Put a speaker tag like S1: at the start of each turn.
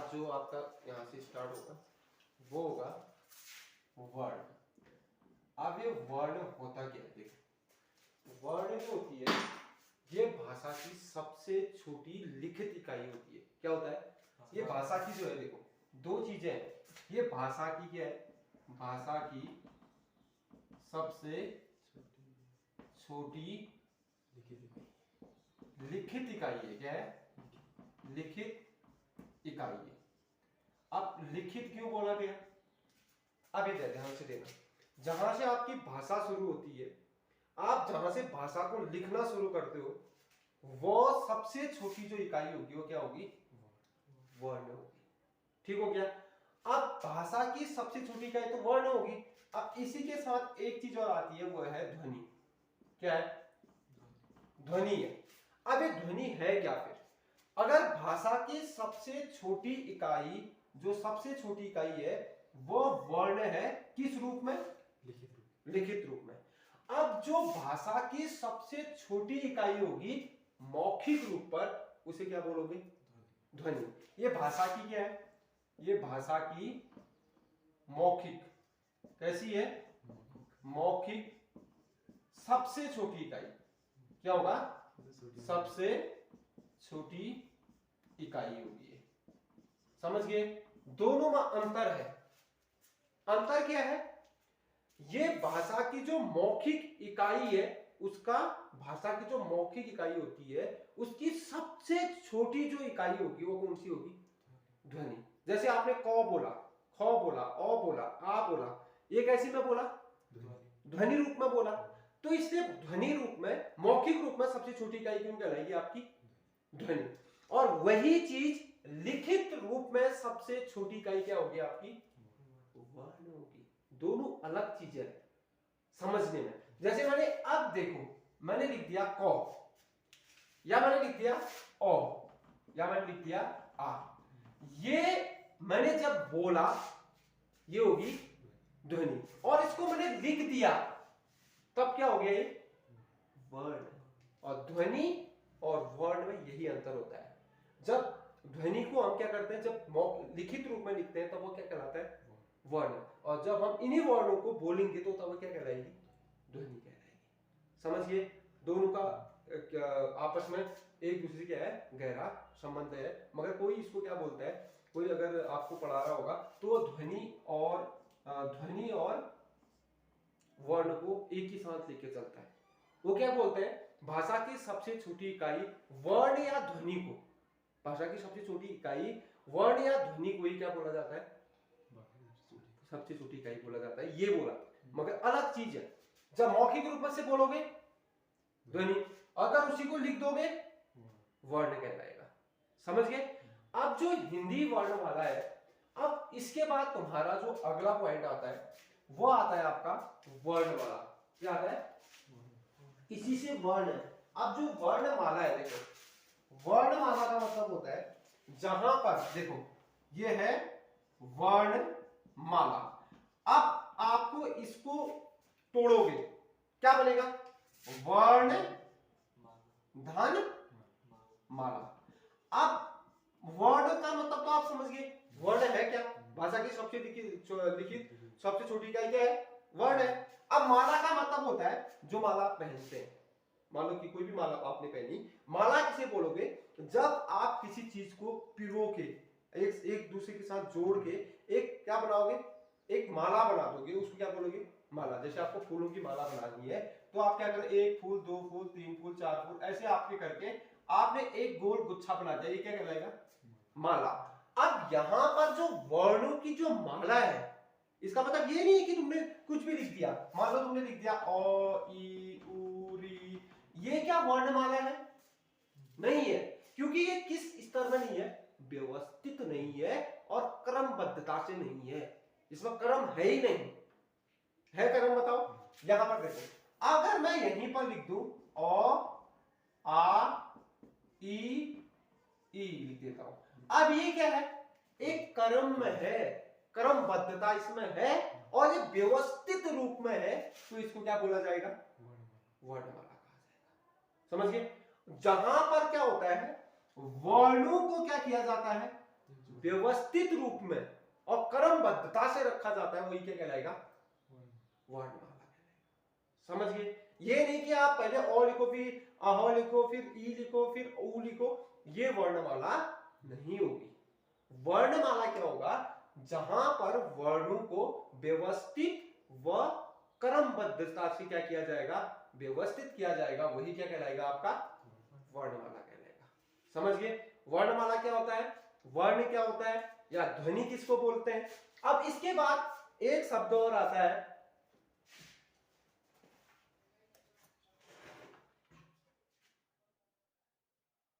S1: आज जो आपका यहाँ से स्टार्ट होगा वो होगा वर्ण। अब ये वर्ण होता क्या है? देखो वर्ण जो होती है ये भाषा की सबसे छोटी लिखित इकाई होती है। क्या होता है? ये भाषा की जो है, देखो दो चीजें हैं। ये भाषा की क्या है? भाषा की सबसे छोटी लिखित इकाई है। क्या है? लिखित इकाई है। अब लिखित क्यों बोला गया? अब ये ध्यान से देना, जहां से आपकी भाषा शुरू होती है, आप जहां से भाषा को लिखना शुरू करते हो, वो सबसे छोटी जो इकाई होगी वो क्या होगी? वर्ण होगी। ठीक हो गया? अब भाषा की सबसे छोटी इकाई तो वर्ण होगी। अब इसी के साथ एक चीज और आती है, वो है ध्वनि। क्या है? ध्वनि है। अब ये ध्वनि है क्या फिर? अगर भाषा की सबसे छोटी इकाई, जो सबसे छोटी इकाई है, वो वर्ण है, किस रूप में? लिखित रूप में। अब जो भाषा की सबसे छोटी इकाई होगी मौखिक रूप पर, उसे क्या बोलोगे? ध्वनि। ये भाषा की क्या है? ये भाषा की मौखिक, कैसी है? मौखिक सबसे छोटी इकाई। क्या होगा? सबसे छोटी इकाई होगी। समझ गए? दोनों में अंतर है। अंतर क्या है? ये भाषा की जो मौखिक इकाई है, उसका, भाषा की जो मौखिक इकाई होती है उसकी सबसे छोटी जो इकाई होगी वो कौन सी होगी? ध्वनि। जैसे आपने क बोला, ख बोला, अ बोला, आ बोला, ये कैसी में बोला? ध्वनि रूप में बोला। तो इसलिए ध्वनि रूप में, मौखिक रूप में सबसे छोटी इकाई कौन कहलाएगी? आपकी ध्वनि। और वही चीज लिखित रूप में सबसे छोटी इकाई क्या होगी? आपकी वर्ण होगी। दोनों अलग चीजें हैं समझने में। जैसे मैंने, अब देखो, मैंने लिख दिया क, या मैंने लिख दिया ओ, या मैंने लिख दिया आ, ये मैंने जब बोला ये होगी ध्वनि, और इसको मैंने लिख दिया तब क्या हो गया? ये वर्ण। और ध्वनि और वर्ण में यही अंतर होता है। जब ध्वनि को हम क्या करते हैं, जब लिखित रूप में लिखते हैं तब वो क्या कहलाता है? वर्ण। और जब हम इन्हीं वर्णों को बोलेंगे तो तब वो क्या कहलाएगी? ध्वनि कहलाएगी। समझिए? दोनों का आपस में एक दूसरे क्या है? गहरा संबंध है। मगर कोई इसको क्या बोलता है, कोई अगर आपको पढ़ा रहा होगा तो ध्वनि और वर्ण को एक ही साथ लेके चलता है। वो क्या बोलते हैं? भाषा की सबसे छोटी इकाई वर्ण या ध्वनि को, भाषा की सबसे छोटी इकाई वर्ण या ध्वनि को ही क्या बोला जाता है? सबसे छोटी इकाई बोला जाता है। ये बोला, मगर अलग चीज है। जब मौखिक रूप में से बोलोगे ध्वनि, अगर उसी को लिख दोगे वर्ण कहलाएगा। समझ गए? अब जो हिंदी वर्णमाला है, अब इसके बाद तुम्हारा जो अगला पॉइंट आता है वो आता है आपका वर्णमाला। क्या आता है? इसी से वर्ण है। अब जो वर्णमाला है, देखो वर्णमाला का मतलब होता है जहां पर, देखो ये है वर्णमाला। अब आपको इसको तोड़ोगे, क्या बनेगा? वर्ण धन माला। अब वर्ण का मतलब तो आप समझ गए। वर्ण है क्या? भाषा की सबसे लिखित सबसे छोटी इकाई क्या है? वर्ण है। अब माला का मतलब होता है जो माला आप पहनते हैं। मान लो कि कोई भी माला आपने पहनी, माला किसे बोलोगे? जब आप किसी चीज को पिरो के, एक दूसरे के साथ जोड़ के एक क्या बनाओगे? एक माला बना दोगे, उसको क्या बोलोगे? माला। जैसे आपको फूलों की माला बनानी है तो आप क्या करें? एक फूल, दो फूल, तीन फूल, चार फूल, ऐसे आपके करके आपने एक गोल गुच्छा बना दिया, ये क्या कहलाएगा? माला। अब यहां पर जो वर्णों की जो माला है, इसका मतलब ये नहीं है कि तुमने कुछ भी लिख दिया। मान लो तुमने लिख दिया अ, ई, उ, री, ये क्या वर्णमाला है? नहीं है। क्योंकि ये किस स्तर में नहीं है? व्यवस्थित नहीं है और क्रमबद्धता से नहीं है। इसमें क्रम है ही नहीं। है क्रम? बताओ। यहां पर देखो, अगर मैं यहीं पर लिख दूं अ, आ, ई लिख देता हूं, अब ये क्या है? एक क्रम में है, क्रमबद्धता इसमें है और ये व्यवस्थित रूप में है, तो इसको क्या बोला जाएगा? वर्णमाला कहा जाएगा। समझ गए? जहां पर क्या होता है, वर्णों को क्या किया जाता है? व्यवस्थित रूप में और क्रमबद्धता से रखा जाता है, वही क्या कहलाएगा? वर्णमाला कहलाएगा। समझ गए? ये नहीं कि आप पहले अ लिखो, फिर अह लिखो, फिर ई लिखो, फिर ऊ लिखो, ये वर्णमाला नहीं होगी। वर्णमाला क्या होगा? जहां पर वर्णों को व्यवस्थित व क्रमबद्धता से क्या किया जाएगा? व्यवस्थित किया जाएगा, वही क्या कहलाएगा? आपका वर्णमाला कहलाएगा। समझ गए? वर्णमाला क्या होता है, वर्ण क्या होता है, या ध्वनि किसको बोलते हैं? अब इसके बाद एक शब्द और आता है